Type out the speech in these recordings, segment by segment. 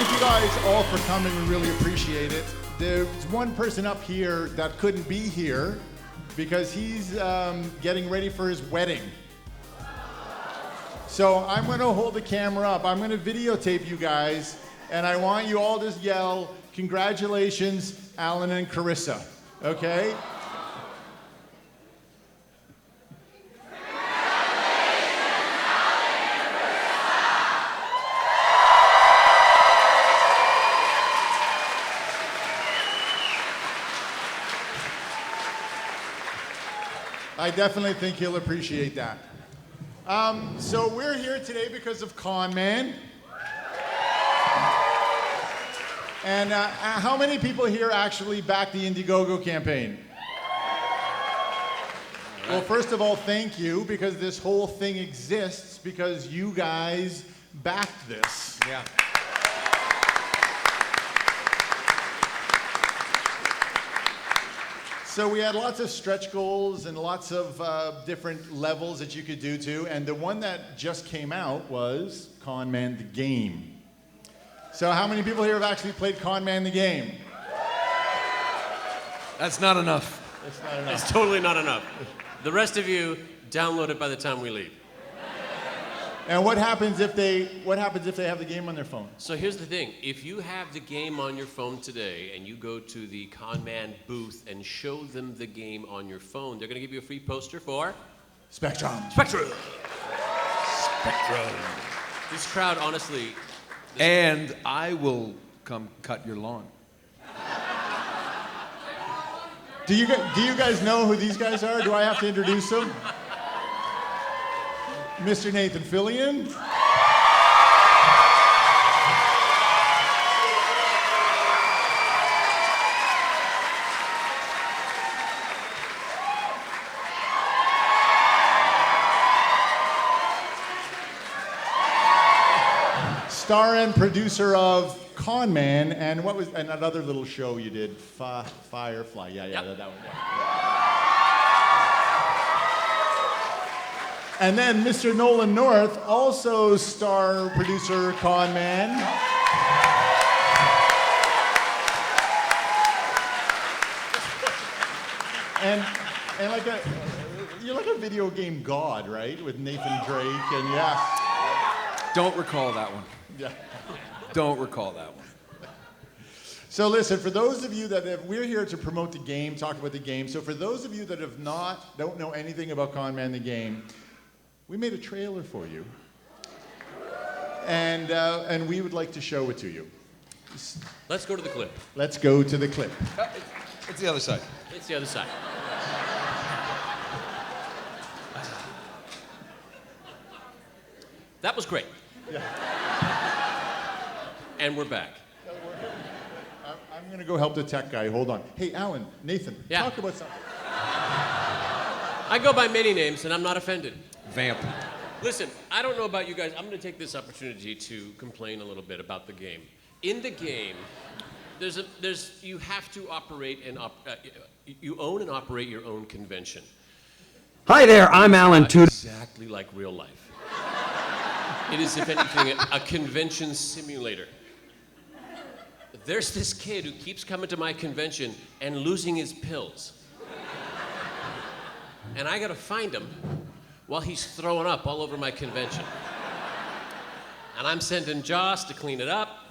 thank you guys all for coming. We really appreciate it. There's one person up here that couldn't be here because he's getting ready for his wedding. So I'm going to hold the camera up. I'm going to videotape you guys, and I want you all to yell, "Congratulations, Alan and Carissa." Okay? I definitely think he'll appreciate that. So we're here today because of Con Man. And how many people here actually backed the Indiegogo campaign? Right. Well, first of all, thank you, because this whole thing exists because you guys backed this. Yeah. So we had lots of stretch goals and lots of different levels that you could do to, and the one that just came out was Con Man the Game. So how many people here have actually played Con Man the Game? That's not enough. It's not enough. It's totally not enough. The rest of you, download it by the time we leave. And what happens if they have the game on their phone? So here's the thing. If you have the game on your phone today and you go to the Con Man booth and show them the game on your phone, they're going to give you a free poster for Spectrum. Spectrum. This crowd, honestly. And I will come cut your lawn. Do you guys know who these guys are? Do I have to introduce them? Mr. Nathan Fillion. Star and producer of Con Man, and what was another little show you did? Firefly. Yeah, Yep. that one. Yeah. And then Mr. Nolan North, also star producer Con Man. And you're like a video game god, right? With Nathan Drake and yes. Don't recall that one. Yeah. Don't recall that one. So listen, for those of you we're here to promote the game, talk about the game. So for those of you that don't know anything about Con Man the Game, we made a trailer for you, and we would like to show it to you. Let's go to the clip. Let's go to the clip. It's the other side. It's the other side. That was great. Yeah. And we're back. I'm going to go help the tech guy. Hold on. Hey, Alan, Nathan, Yeah. talk about something. I go by many names, and I'm not offended. Vamp. Listen, I don't know about you guys. I'm going to take this opportunity to complain a little bit about the game. In the game, you have to operate you own and operate your own convention. Hi there, I'm Alan Tudyk. Exactly like real life. It is, if anything, a convention simulator. There's this kid who keeps coming to my convention and losing his pills. And I gotta find him while he's throwing up all over my convention. And I'm sending Joss to clean it up.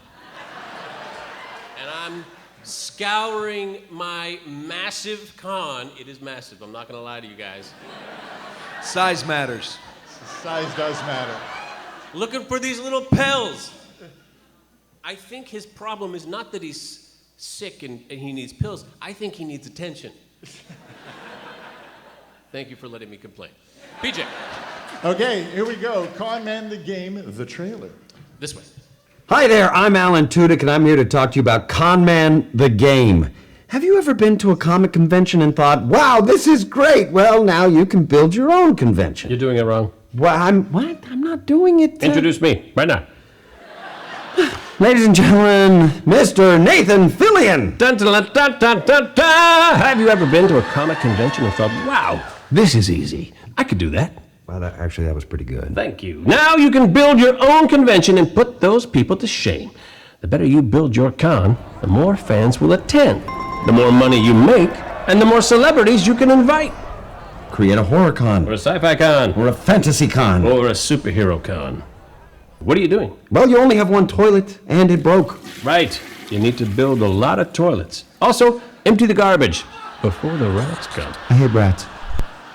And I'm scouring my massive con. It is massive, I'm not gonna lie to you guys. Size matters. Size does matter. Looking for these little pills. I think his problem is not that he's sick and he needs pills. I think he needs attention. Thank you for letting me complain. PJ. Okay, here we go. Con Man the Game, the trailer. This way. Hi there, I'm Alan Tudyk, and I'm here to talk to you about Con Man the Game. Have you ever been to a comic convention and thought, wow, this is great? Well, now you can build your own convention. You're doing it wrong. Well, I'm not doing it. Introduce me, right now. Ladies and gentlemen, Mr. Nathan Fillion. Dun, dun, dun, dun, dun, dun. Have you ever been to a comic convention and thought, wow, this is easy. I could do that. Well, that was pretty good. Thank you. Now you can build your own convention and put those people to shame. The better you build your con, the more fans will attend. The more money you make, and the more celebrities you can invite. Create a horror con. Or a sci-fi con. Or a fantasy con. Or a superhero con. What are you doing? Well, you only have one toilet, and it broke. Right. You need to build a lot of toilets. Also, empty the garbage before the rats come. I hate rats.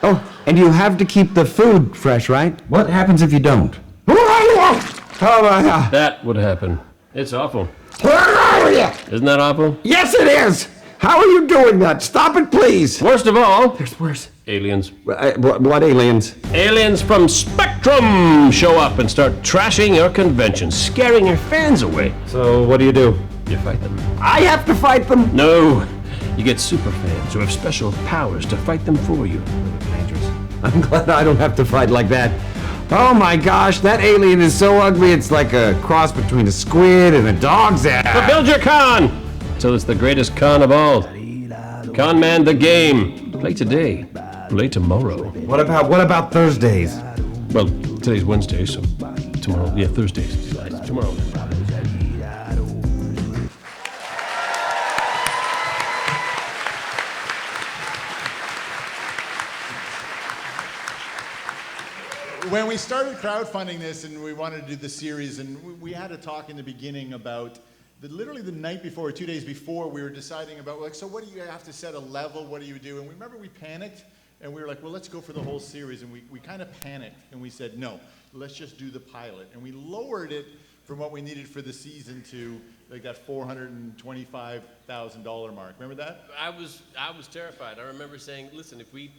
Oh, and you have to keep the food fresh, right? What happens if you don't? Oh, my God. That would happen. It's awful. Where are you? Isn't that awful? Yes, it is. How are you doing that? Stop it, please. Worst of all, There's worse. aliens. What aliens? Aliens from Spectrum show up and start trashing your convention, scaring your fans away. So, what do? You fight them. I have to fight them. No. You get super fans who have special powers to fight them for you. I'm glad I don't have to fight like that. Oh my gosh, that alien is so ugly, it's like a cross between a squid and a dog's But ass. build your con! Till it's the greatest con of all. Con Man the Game. Play today. Play tomorrow. What about Thursdays? Well, today's Wednesday, so tomorrow. Yeah, Thursdays. Tomorrow. When we started crowdfunding this and we wanted to do the series, and we had a talk in the beginning about literally the night before, or 2 days before, we were deciding about, like, so what do you have to set a level? What do you do? And we remember we panicked, and we were like, well, let's go for the whole series. And we kind of panicked, and we said, no, let's just do the pilot. And we lowered it from what we needed for the season to like that $425,000 mark. Remember that? I was terrified. I remember saying, listen, if we're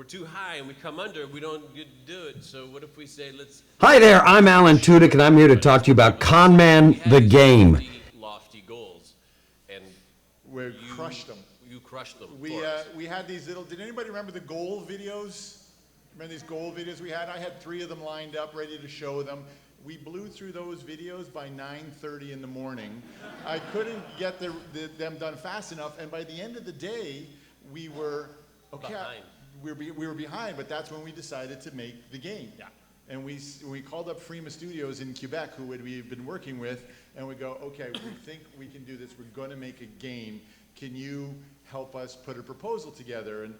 too high and we come under, we don't get to do it. So what if we say, let's... Hi there, I'm Alan Tudyk, and I'm here to talk to you about Con Man the Game. Lofty goals, and We crushed them. You crushed them. We had these little, did anybody remember the goal videos? Remember these goal videos we had? I had 3 of them lined up, ready to show them. We blew through those videos by 9:30 in the morning. I couldn't get them done fast enough, and by the end of the day, we were behind. We were behind, but that's when we decided to make the game. Yeah. And we called up Frima Studios in Quebec, who we've been working with, and we go, okay, we think we can do this. We're going to make a game. Can you help us put a proposal together? And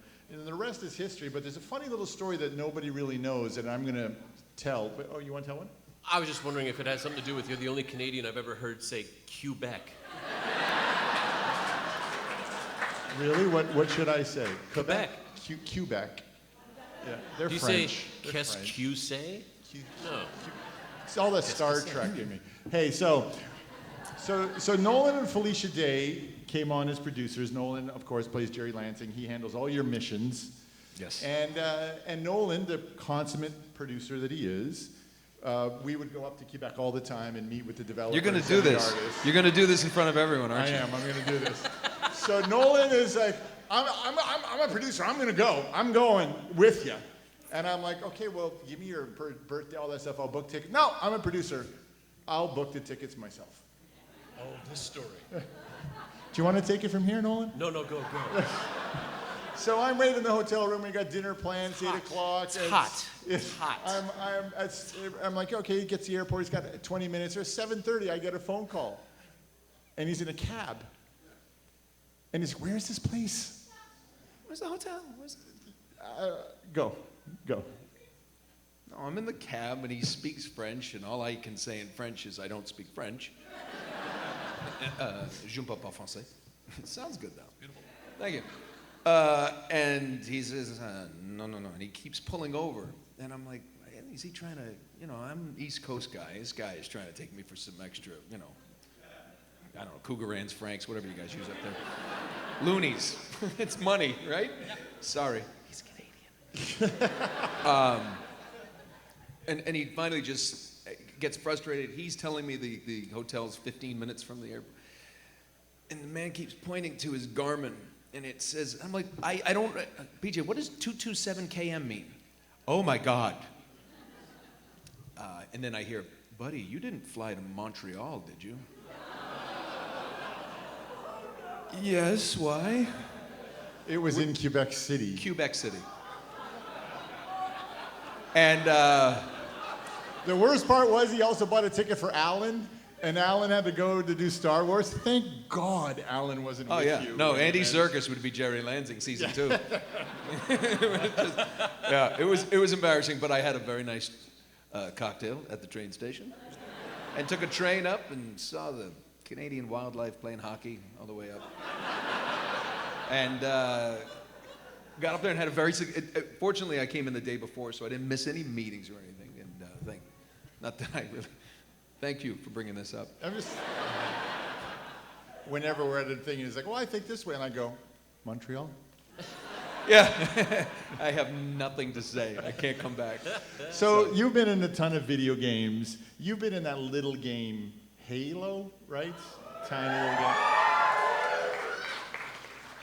the rest is history. But there's a funny little story that nobody really knows, and I'm going to tell. But, oh, you want to tell one? I was just wondering if it has something to do with you're the only Canadian I've ever heard say Quebec. Really? What should I say? Quebec. Quebec. Yeah, they're Do you French. say They're qu'est-ce French. que say? No. It's all the Star Trek in me. Hey, so Nolan and Felicia Day came on as producers. Nolan, of course, plays Jerry Lansing. He handles all your missions. Yes. And Nolan, the consummate producer that he is, we would go up to Quebec all the time and meet with the developers. You're going to do and the this. artists. You're going to do this in front of everyone, aren't I you? am. I'm going to do this. So Nolan is like, I'm a producer. I'm going to go. I'm going with you. And I'm like, okay, well, give me your birthday, all that stuff. I'll book tickets. No, I'm a producer. I'll book the tickets myself. Oh, this story. Do you want to take it from here, Nolan? No, go. So I'm right in the hotel room. We got dinner planned, 8 o'clock. It's hot. It's hot. I'm like, okay, he gets to the airport. He's got 20 minutes. Or 7:30, I get a phone call. And he's in a cab. And he's, where's this place? Where's the hotel? Go. No, I'm in the cab, and he speaks French, and all I can say in French is, I don't speak French. Je ne parle pas français. It sounds good, though. Beautiful. Thank you. And he says, no. And he keeps pulling over. And I'm like, is he trying to, I'm an East Coast guy. This guy is trying to take me for some extra, I don't know, Cougarans, Franks, whatever you guys use up there. Loonies. It's money, right? Sorry. He's Canadian. And he finally just gets frustrated. He's telling me the hotel's 15 minutes from the airport. And the man keeps pointing to his Garmin. And it says, I'm like, I don't, PJ, what does 227 km mean? Oh my God. And then I hear, buddy, you didn't fly to Montreal, did you? Yes, why? It was in Quebec City. Quebec City. And The worst part was he also bought a ticket for Alan, And Alan had to go to do Star Wars. Thank God Alan wasn't Oh with yeah, you. no, when Andy you Serkis would be Jerry Lansing season 2. Yeah, it was embarrassing, but I had a very nice cocktail at the train station, and took a train up and saw the Canadian wildlife playing hockey all the way up, and got up there and had a very. Fortunately, I came in the day before, so I didn't miss any meetings or anything. And not that I really. Thank you for bringing this up. I'm just. Whenever we're at a thing, he's like, "Well, I think this way," and I go, "Montreal." Yeah, I have nothing to say. I can't come back. So you've been in a ton of video games. You've been in that little game, Halo, right? Tiny little game.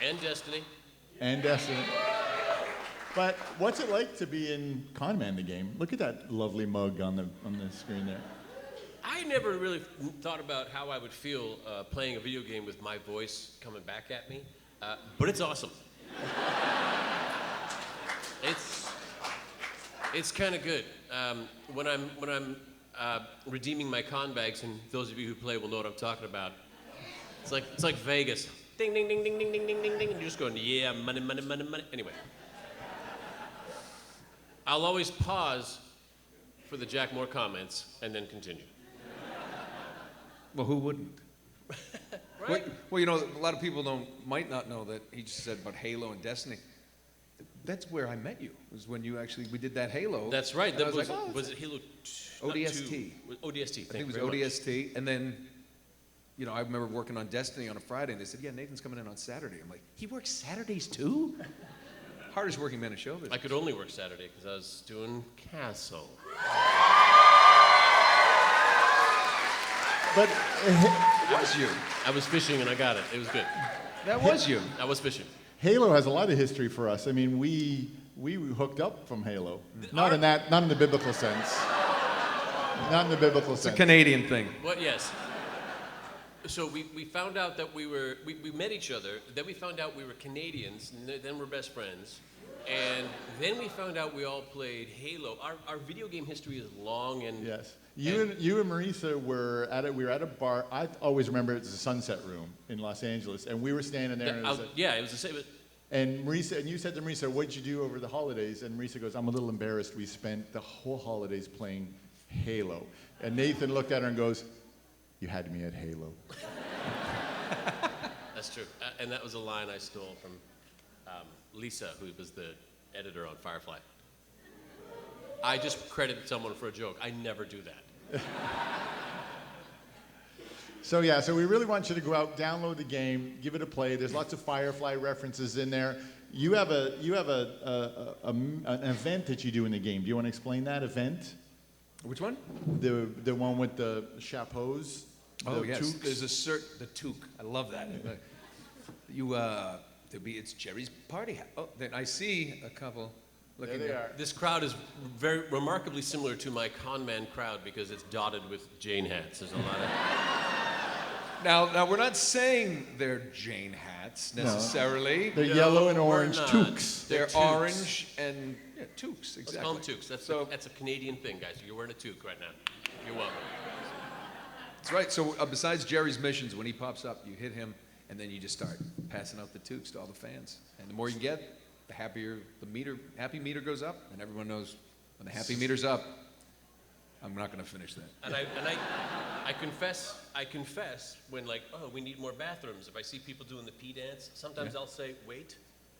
And Destiny. And Destiny. But what's it like to be in Con Man the game? Look at that lovely mug on the screen there. I never really thought about how I would feel playing a video game with my voice coming back at me, but it's awesome. It's kind of good. When I'm redeeming my con bags, and those of you who play will know what I'm talking about. It's like Vegas. Ding ding ding ding ding ding ding ding ding, and you're just going, yeah, money money money money. Anyway, I'll always pause for the Jack Moore comments and then continue. Well, who wouldn't? Right? Well, you know, a lot of people might not know that he just said about Halo and Destiny. That's where I met you. Was when we did that Halo. That's right. And That I was was, like, oh, was it Halo? ODST. ODST. I think it was ODST, and then, you know, I remember working on Destiny on a Friday, and they said, "Yeah, Nathan's coming in on Saturday." I'm like, "He works Saturdays too?" Hardest working man in show business. I could only work Saturday because I was doing Castle. But That was you. I was fishing and I got it. It was good. That was you. I was fishing. Halo has a lot of history for us. I mean, we hooked up from Halo. Not in the biblical sense. Not in the biblical It's a sense. Canadian thing. Well, yes. So we found out that we met each other, then we found out we were Canadians, and then we're best friends. And then we found out we all played Halo. Our video game history is long and... Yes. You and Marisa were at a bar. I always remember it was the Sunset Room in Los Angeles, and we were standing there. And it was it was the same. and Marisa, and you said to Marisa, "What did you do over the holidays?" And Marisa goes, "I'm a little embarrassed. We spent the whole holidays playing Halo." And Nathan looked at her and goes, "You had me at Halo." That's true. And that was a line I stole from Lisa, who was the editor on Firefly. I just credited someone for a joke. I never do that. So we really want you to go out, download the game, give it a play. There's lots of Firefly references in there. You have an event that you do in the game. Do you want to explain that event? Which one? The one with the chapeaus. Oh, the yes. toques? There's the toque. I love that. It's Jerry's party hat. Oh, then I see a couple looking There they at- are. This crowd is very remarkably similar to my con man crowd because it's dotted with Jane hats. There's a lot of... Now we're not saying they're Jane hats necessarily. They're yellow and we're orange not. toques. They're toques. orange and toques, Let's exactly. call them toques. That's a Canadian thing, guys. You're wearing a toque right now. You're welcome. That's right. So besides Jerry's missions, when he pops up, you hit him, and then you just start passing out the toques to all the fans. And the more you get, the happier happy meter goes up, and everyone knows when the happy meter's up, I'm not going to finish that. And I confess when we need more bathrooms. If I see people doing the pee dance, sometimes I'll say wait,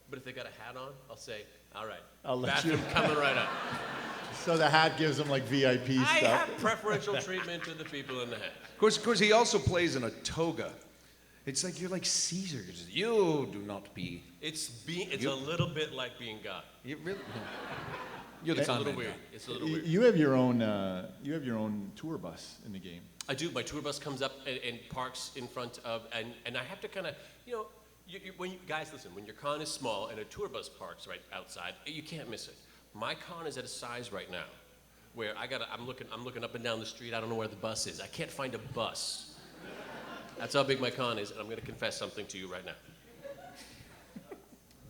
but if they got a hat on, I'll say all right. I'll let bathroom coming right up. So the hat gives them like VIP I stuff. have preferential treatment to the people in the hat. Of course, he also plays in a toga. It's like you're like Caesar. You're just, you do not pee. It's a little bit like being God. You really? You're the It's a con little man weird. guy. It's a little weird. You have your own tour bus in the game. I do. My tour bus comes up and parks in front of, and I have to kind of, guys, listen, when your con is small and a tour bus parks right outside, you can't miss it. My con is at a size right now where I'm looking up and down the street. I don't know where the bus is. I can't find a bus. That's how big my con is, and I'm going to confess something to you right now.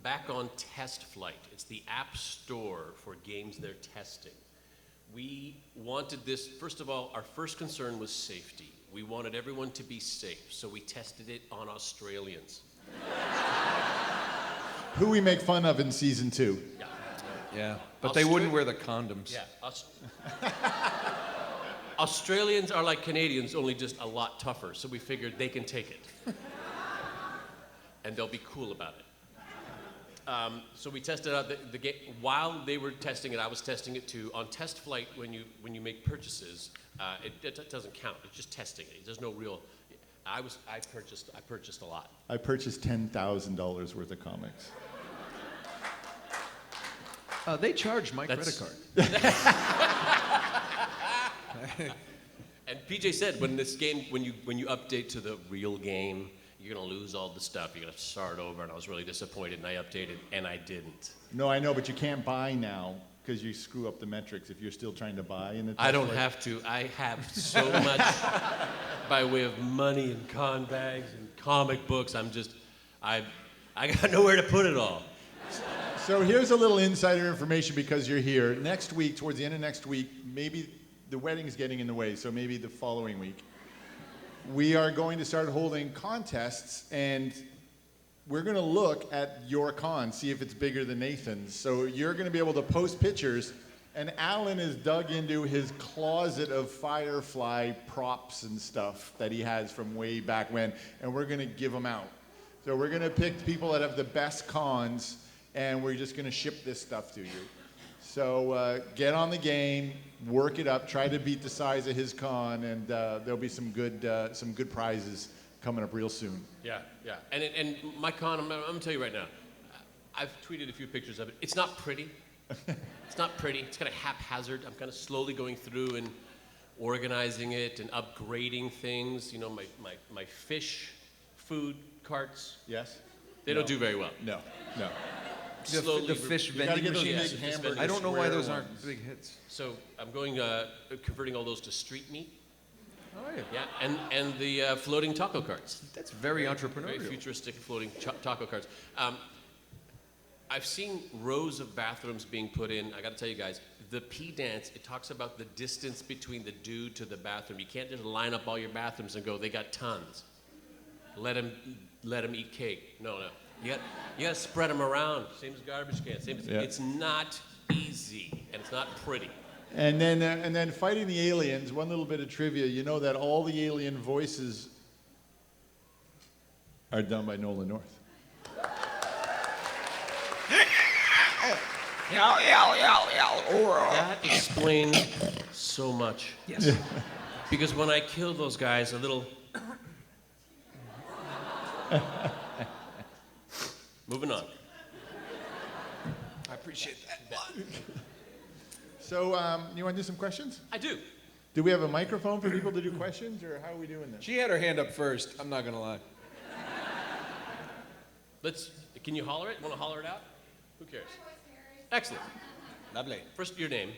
Back on Test Flight, it's the app store for games they're testing. We wanted this, first of all, our first concern was safety. We wanted everyone to be safe, so we tested it on Australians. Who we make fun of in season 2. Yeah. Yeah, but they wouldn't wear the condoms. Yeah. Australians are like Canadians, only just a lot tougher, so we figured they can take it. And they'll be cool about it. So we tested out the game. While they were testing it, I was testing it too. On test flight, when you make purchases, it doesn't count. It's just testing it. There's no real. I purchased a lot. I purchased $10,000 worth of comics. They charged my credit card. And PJ said when this game, when you update to the real game, you're gonna lose all the stuff. You're gonna start over. And I was really disappointed, and I updated, and I didn't. No, I know, but you can't buy now because you screw up the metrics if you're still trying to buy in the. I don't have to. I have so much by way of money and con bags and comic books. I got nowhere to put it all. So here's a little insider information because you're here. Next week, towards the end of next week, maybe the wedding's getting in the way, so maybe the following week, we are going to start holding contests, and we're going to look at your con, see if it's bigger than Nathan's. So you're going to be able to post pictures, and Alan is dug into his closet of Firefly props and stuff that he has from way back when, and we're going to give them out. So we're going to pick people that have the best cons, and we're just going to ship this stuff to you. So get on the game, work it up, try to beat the size of his con, and there'll be some good prizes coming up real soon. Yeah. And my con, I'm gonna tell you right now, I've tweeted a few pictures of it. It's not pretty. It's not pretty. It's kind of haphazard. I'm kind of slowly going through and organizing it and upgrading things. You know, my fish food carts. Yes? They don't do very well. No. The fish You gotta vending get those machines. big hamburger I don't know why square those aren't ones. big hits. So I'm going converting all those to street meat. Oh, yeah. Yeah, and the floating taco carts. That's very Very entrepreneurial. futuristic floating taco carts. I've seen rows of bathrooms being put in. I got to tell you guys, the pee dance, it talks about the distance between the dude to the bathroom. You can't just line up all your bathrooms and go, they got tons. Let them eat cake. No. You got to spread them around. Same as garbage cans. Yeah. It's not easy, and it's not pretty. And then fighting the aliens, one little bit of trivia, you know that all the alien voices are done by Nolan North. That explains so much. Yes. Because when I kill those guys, a little... Moving on. I appreciate that. So you want to do some questions? I do. Do we have a microphone for people to do questions, or how are we doing this? She had her hand up first. I'm not gonna lie. Can you holler it? Want to holler it out? Who cares? Excellent. Lovely. First, your name.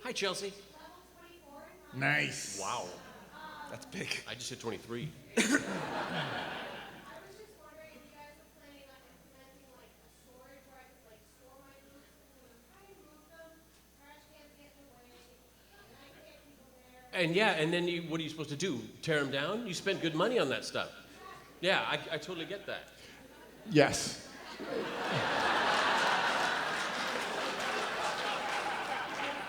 Hi, Chelsea. Nice. Wow. That's big. I just hit 23. And yeah, and then what are you supposed to do? Tear them down? You spent good money on that stuff. Yeah, I totally get that. Yes.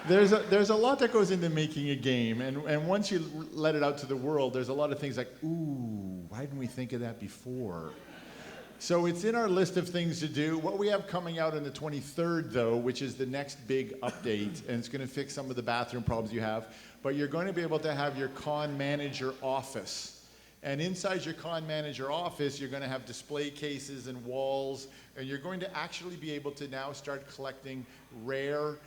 There's a lot that goes into making a game, and once you let it out to the world, there's a lot of things like, ooh, why didn't we think of that before? So it's in our list of things to do. What we have coming out on the 23rd, though, which is the next big update, and it's going to fix some of the bathroom problems you have, but you're going to be able to have your con manager office. And inside your con manager office, you're going to have display cases and walls, and you're going to actually be able to now start collecting rare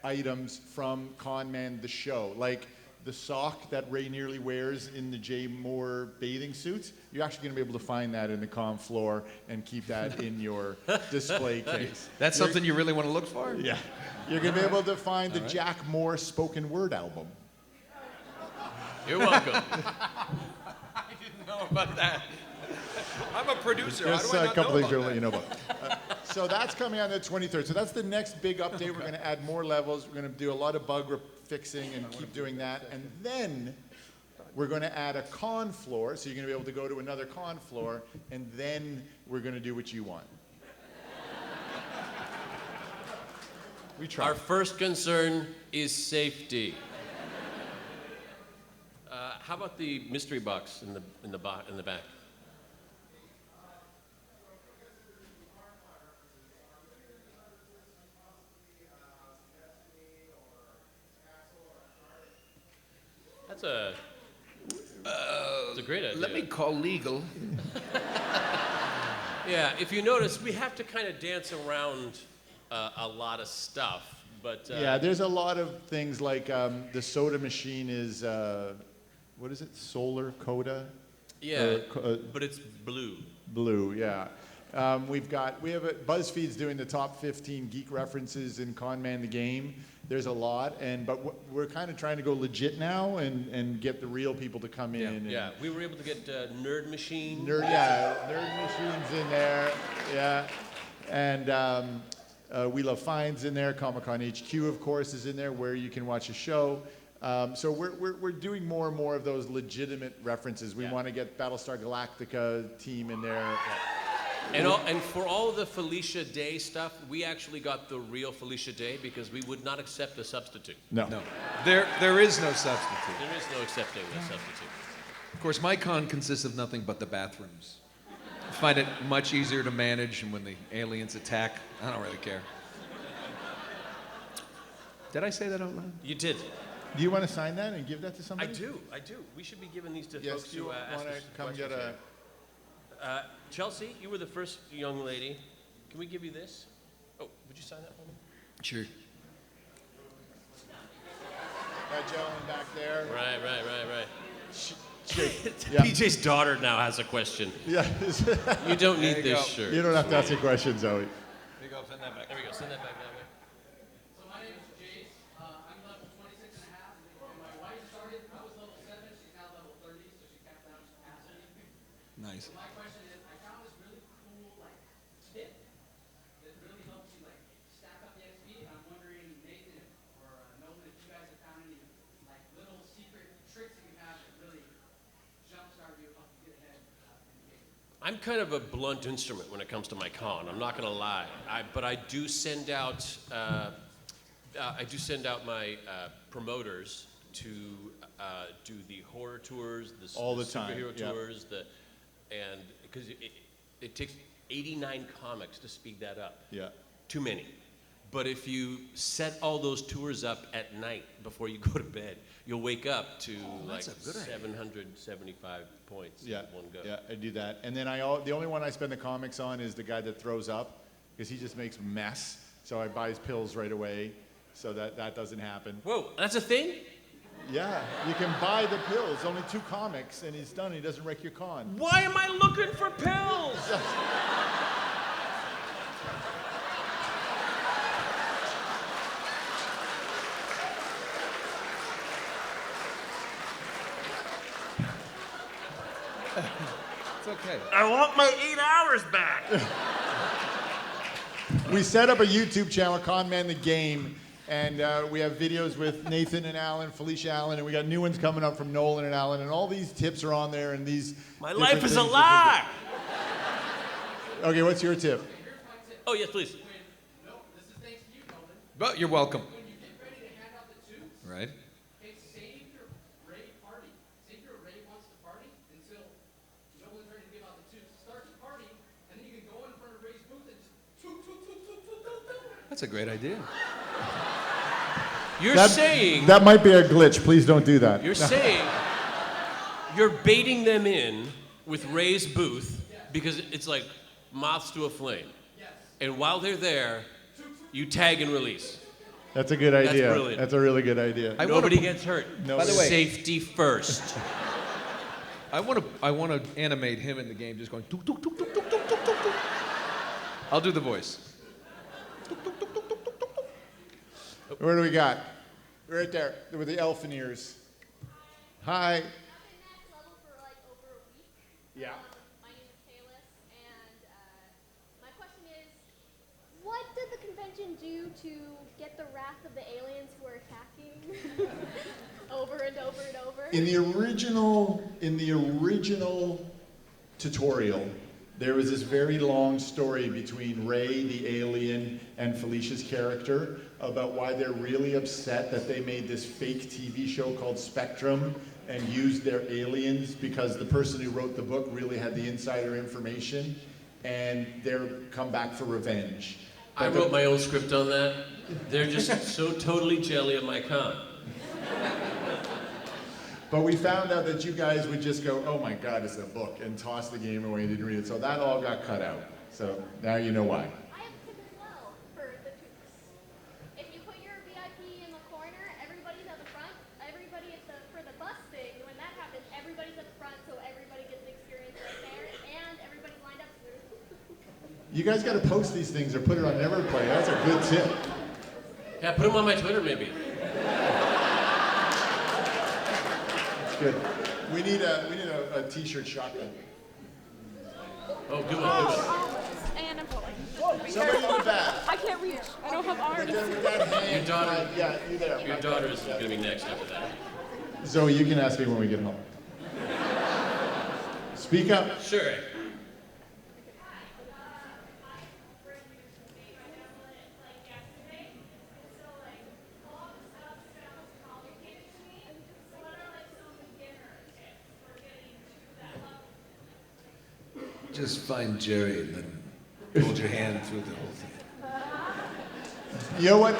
items from Con Man the show, like the sock that Ray nearly wears in the Jay Moore bathing suits. You're actually going to be able to find that in the con floor and keep that in your display case. That's something you really want to look for? Yeah. You're going to be able to find the Jack Moore spoken word album. You're welcome. I didn't know about that. I'm a producer. There's How do I a not couple know things you'll about let you that? know about. So that's coming on the 23rd. So that's the next big update. We're going to add more levels. We're going to do a lot of bug fixing and keep doing that. And then We're going to add a con floor, so you're going to be able to go to another con floor, and then we're going to do what you want. We try. Our first concern is safety. How about the mystery box in the back? That's a great idea. Let me call legal. Yeah, if you notice, we have to kind of dance around a lot of stuff, but Yeah, there's a lot of things like the soda machine is, what is it, Solar Coda? yeah, but it's blue. Blue, yeah. We have BuzzFeed's doing the top 15 geek references in Con Man the Game. There's a lot, but we're kind of trying to go legit now and get the real people to come in. Yeah, we were able to get Nerd Machine. Nerd Machine's in there, yeah. And We Love Finds in there. Comic-Con HQ, of course, is in there where you can watch a show. So we're doing more and more of those legitimate references. We want to get Battlestar Galactica team in there. And for all the Felicia Day stuff, we actually got the real Felicia Day because we would not accept a substitute. No. There is no substitute. There is no accepting a substitute. Of course, my con consists of nothing but the bathrooms. I find it much easier to manage, and when the aliens attack, I don't really care. Did I say that out loud? You did. Do you want to sign that and give that to I somebody? do. We should be giving these to Yes, folks do you who want ask to us come questions get a... here. Chelsea, you were the first young lady. Can we give you this? Oh, would you sign that for me? Sure. That gentleman back there. Right. Yeah. PJ's daughter now has a question. Yeah. You don't need you this go. shirt. You don't have to ask a question, Zoe. There you go, send that back. There we go. Send that back that way. So my name is Jace. I'm level 26 and a half. And my wife started, I was level 7. She's now level 30, so she kept down capacity. Nice. My question is, I found this really cool tip that really helps you stack up the XP. And I'm wondering, Nathan or Nolan, if you guys have found any little secret tricks that you have that really jumpstart you up to get ahead in the game. I'm kind of a blunt instrument when it comes to my con. I'm not going to lie, but I do send out my promoters to do the horror tours, All the the time, superhero yeah. tours, and because it takes 89 comics to speed that up. Yeah. Too many. But if you set all those tours up at night before you go to bed, you'll wake up to that's a good idea. 775 points Yeah, at one go. yeah, I do that. And then the only one I spend the comics on is the guy that throws up, because he just makes mess. So I buy his pills right away, so that doesn't happen. Whoa, that's a thing? Yeah, you can buy the pills. Only 2 comics, and he's done. He doesn't wreck your con. Why am I looking for pills? It's okay. I want my 8 hours back. We set up a YouTube channel, Con Man the Game, and we have videos with Nathan and Alan, Felicia Allen, and we got new ones coming up from Nolan and Alan, and all these tips are on there, and these. My different life is a things lie. Okay, what's your tip? Oh, yes, please. No, this is thanks to you, Nolan. But you're welcome. When you get ready to hand out the tubes, Right? save your raid party. Save your raid wants to party until Nolan's ready to give out the tubes. Start the party, and then you can go in front of Ray's booth and just toot, toot, toot, toot, toot, toot, toot. That's a great idea. You're saying That might be a glitch. Please don't do that. you're saying you're baiting them in with Ray's booth because it's like moths to a flame. And while they're there, you tag and release. That's a good idea. brilliant. That's a really good idea. Nobody gets hurt. No. By the way- Safety first. I want to animate him in the game just going tuk tuk tuk tuk tuk tuk tuk tuk tuk. I'll do the voice. Where do we got? Right there, with the elfin ears. Hi. I've been max level for over a week. Yeah. My name is Kalis, and my question is, what did the convention do to get the wrath of the aliens who are attacking? over and over and over? In the original tutorial, there was this very long story between Ray, the alien, and Felicia's character about why they're really upset that they made this fake TV show called Spectrum and used their aliens because the person who wrote the book really had the insider information, and they're come back for revenge. I wrote my own script on that. They're just so totally jelly of my con. But we found out that you guys would just go, oh my God, it's a book, and toss the game away and didn't read it. So that all got cut out. So now you know why. I have a tip as well for the troops. If you put your VIP in the corner, everybody's at the front. Everybody for the bus thing, when that happens, everybody's at the front, so everybody gets the experience right there, and everybody's lined up. You guys got to post these things or put it on Everplay. That's a good tip. Yeah, put them on my Twitter maybe. Good. We need a t-shirt shotgun. Oh, good one. And I'm pulling. Somebody in the back. I can't reach. I don't have arms. With that hand. Your daughter. Yeah, you there. Your daughter is going to be next after that. Zoe, you can ask me when we get home. Speak up. Sure. Just find Jerry and then hold your hand through the whole thing. You know what?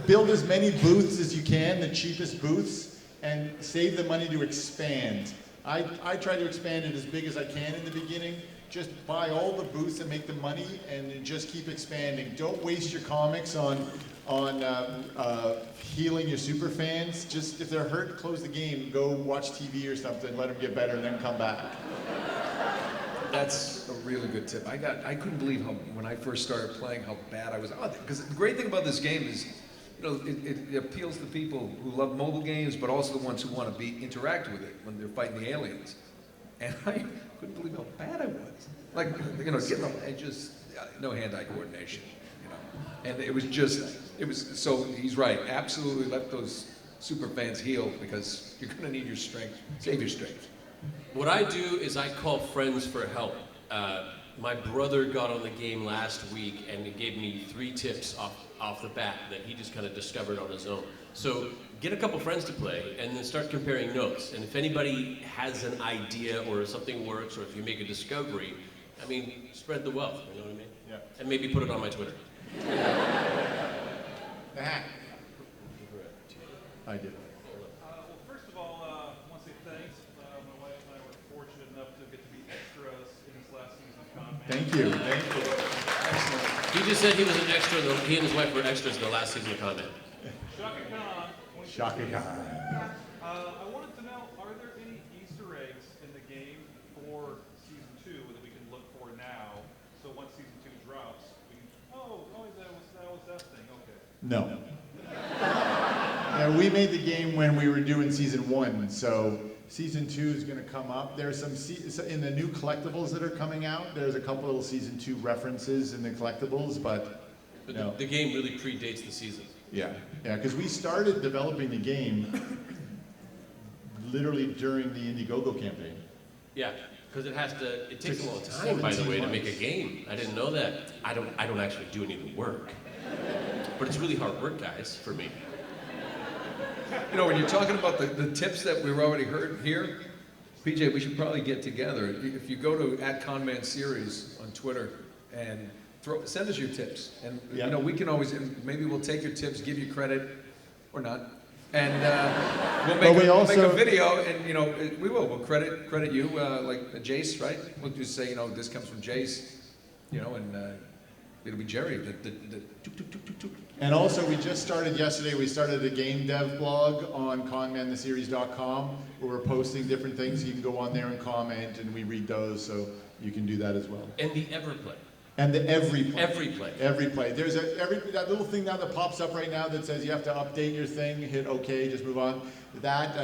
Build as many booths as you can, the cheapest booths, and save the money to expand. I try to expand it as big as I can in the beginning. Just buy all the booths and make the money, and just keep expanding. Don't waste your comics on healing your super fans. Just if they're hurt, close the game. Go watch TV or something. Let them get better, and then come back. That's a really good tip. I couldn't believe how, when I first started playing, how bad I was. Because the great thing about this game is, you know, it appeals to people who love mobile games, but also the ones who want to interact with it when they're fighting the aliens. And I couldn't believe how bad I was. Like, you know, getting up and just no hand-eye coordination, you know. And it was so he's right. Absolutely let those super fans heal, because you're going to need your strength. Save your strength. What I do is I call friends for help. My brother got on the game last week and he gave me 3 tips off the bat that he just kind of discovered on his own. So get a couple friends to play and then start comparing notes. And if anybody has an idea or something works, or if you make a discovery, I mean, spread the wealth, you know what I mean? Yeah. And maybe put it on my Twitter. The hack. I did. Well, first of all, I want to say thanks. My wife and I were fortunate enough to get to be extras in this last season of Con Man. Thank you. Thank you. Excellent. He just said he was an extra, he and his wife were extras in the last season of Con Man. Shaka Khan. Shaka Khan. I wanted to know, are there any Easter eggs in the game for season 2 that we can look for now? So once season 2 drops, we can, that was that thing, okay. No. We made the game when we were doing season 1, so season 2 is going to come up. There's some in the new collectibles that are coming out. There's a couple little season 2 references in the collectibles, but no. The game really predates the season. Yeah, because we started developing the game literally during the Indiegogo campaign. Yeah, because it takes a long time, by the way, to make a game. I didn't know that. I don't actually do any of the work. But it's really hard work, guys, for me. You know, when you're talking about the tips that we've already heard here, PJ, we should probably get together. If you go to @ConmanSeries on Twitter and send us your tips. And, you know, we can always, maybe we'll take your tips, give you credit, or not. And we'll make a video, and, you know, we'll credit you, like Jace, right? We'll just say, you know, this comes from Jace, you know, and it'll be Jerry. And also, we just started yesterday, we started a game dev blog on conmantheseries.com where we're posting different things. You can go on there and comment, and we read those, so you can do that as well. And the Everplay. And the Everyplay. Everyplay. Everyplay. There's that little thing now that pops up right now that says you have to update your thing, hit OK, just move on. That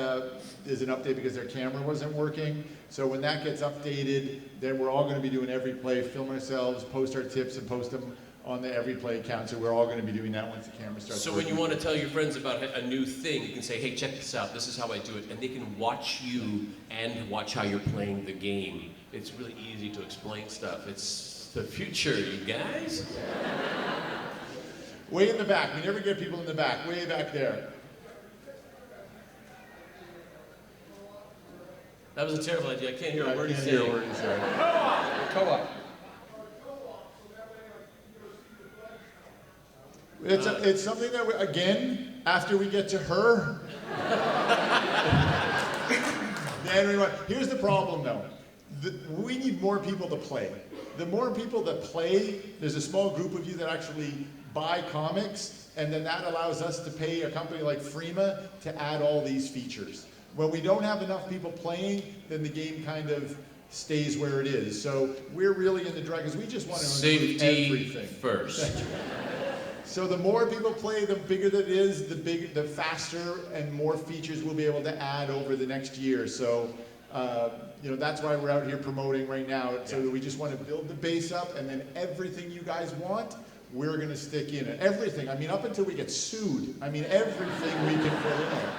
is an update because their camera wasn't working. So when that gets updated, then we're all going to be doing Everyplay, film ourselves, post our tips, and post them on the every play count. So we're all going to be doing that once the camera starts. So when you working. want to tell your friends about a new thing, you can say, hey, check this out. This is how I do it. And they can watch you and watch how you're playing the game. It's really easy to explain stuff. It's the future, you guys. Way in the back. We never get people in the back. Way back there. That was a terrible idea. I can't hear a word he's can't hear a saying. word he's saying. Co-op. It's something that, again, after we get to her, then we want. Here's the problem, though. We need more people to play. The more people that play, there's a small group of you that actually buy comics, and then that allows us to pay a company like Freema to add all these features. When we don't have enough people playing, then the game kind of stays where it is. So we're really in the drag, because we just want to include Safety everything. first. So the more people play, the bigger that is, the faster and more features we'll be able to add over the next year. So, that's why we're out here promoting right now. So that we just want to build the base up, and then everything you guys want, we're going to stick in it. Everything. I mean, up until we get sued. I mean, everything we can put in there.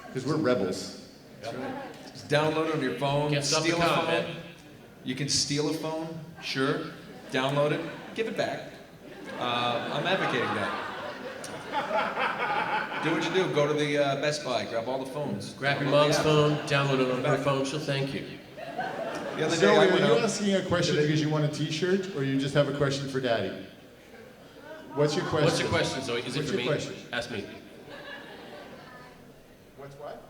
Because we're rebels. That's right. Just download it on your phone. Can't stop Steal the a comment, phone. man. You can steal a phone, sure. Download it, give it back. I'm advocating that. Do what you do. Go to the Best Buy, grab all the phones. Grab your Download the mom's app. phone, download it on her phone, she'll thank you. The other day Zoe, I are went you out. asking a question because you want a T-shirt, or you just have a question for Daddy? What's your question? What's your question, Zoe? Is it What's for your me? question? Ask me. What's what?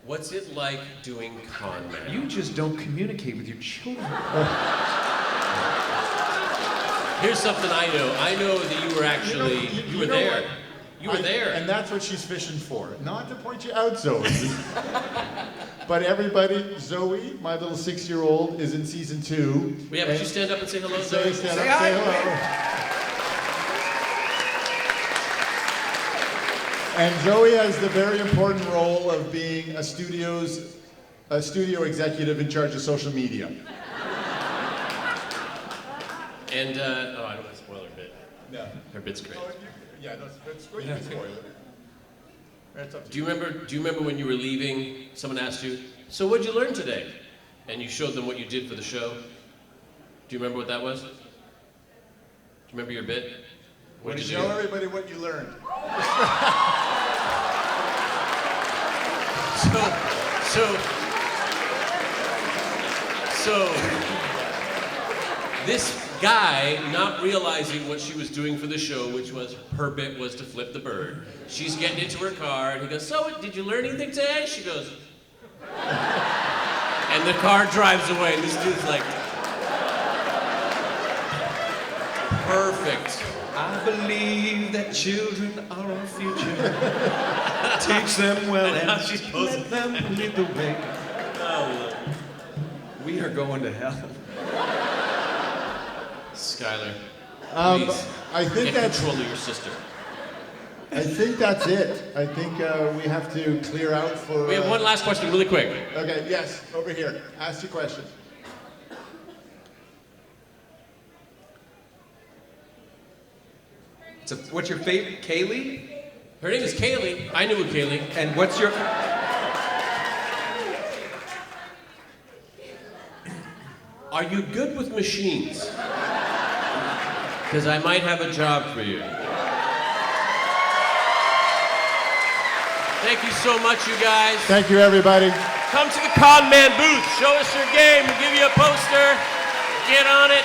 What's it like doing con man? You just don't communicate with your children. Here's something I know. I know that you were actually, you were know there. what? You were there. And that's what she's fishing for. Not to point you out, Zoe. But everybody, Zoe, my little 6-year-old, is in season 2. Yeah, would you stand up and say hello, Zoe? Stand Say up, hi. say hello. And Zoe has the very important role of being a studio executive in charge of social media. And, I don't want to spoil her bit. No. Her bit's great. Yeah, no, it's you can spoil it. It's up to Do you remember when you were leaving, someone asked you, so what'd you learn today? And you showed them what you did for the show? Do you remember what that was? Do you remember your bit? What did you Show do? everybody what you learned. So this guy, not realizing what she was doing for the show, which was her bit was to flip the bird. She's getting into her car, and he goes, so did you learn anything today? She goes, and the car drives away, and this dude's like, perfect. I believe that children are our future. Teach them well And now and she's posing. let them lead the way. Oh, We are going to hell. Skylar, please, I think get that's control of your sister. I think that's it. I think we have to clear out for. We have one last question, really quick. Okay. Yes. Over here. Ask your question. So what's your favorite? Kaylee? Her name is Kaylee. I knew a Kaylee. And what's your... Are you good with machines? Because I might have a job for you. Thank you so much, you guys. Thank you, everybody. Come to the Con Man booth. Show us your game. We'll give you a poster. Get on it.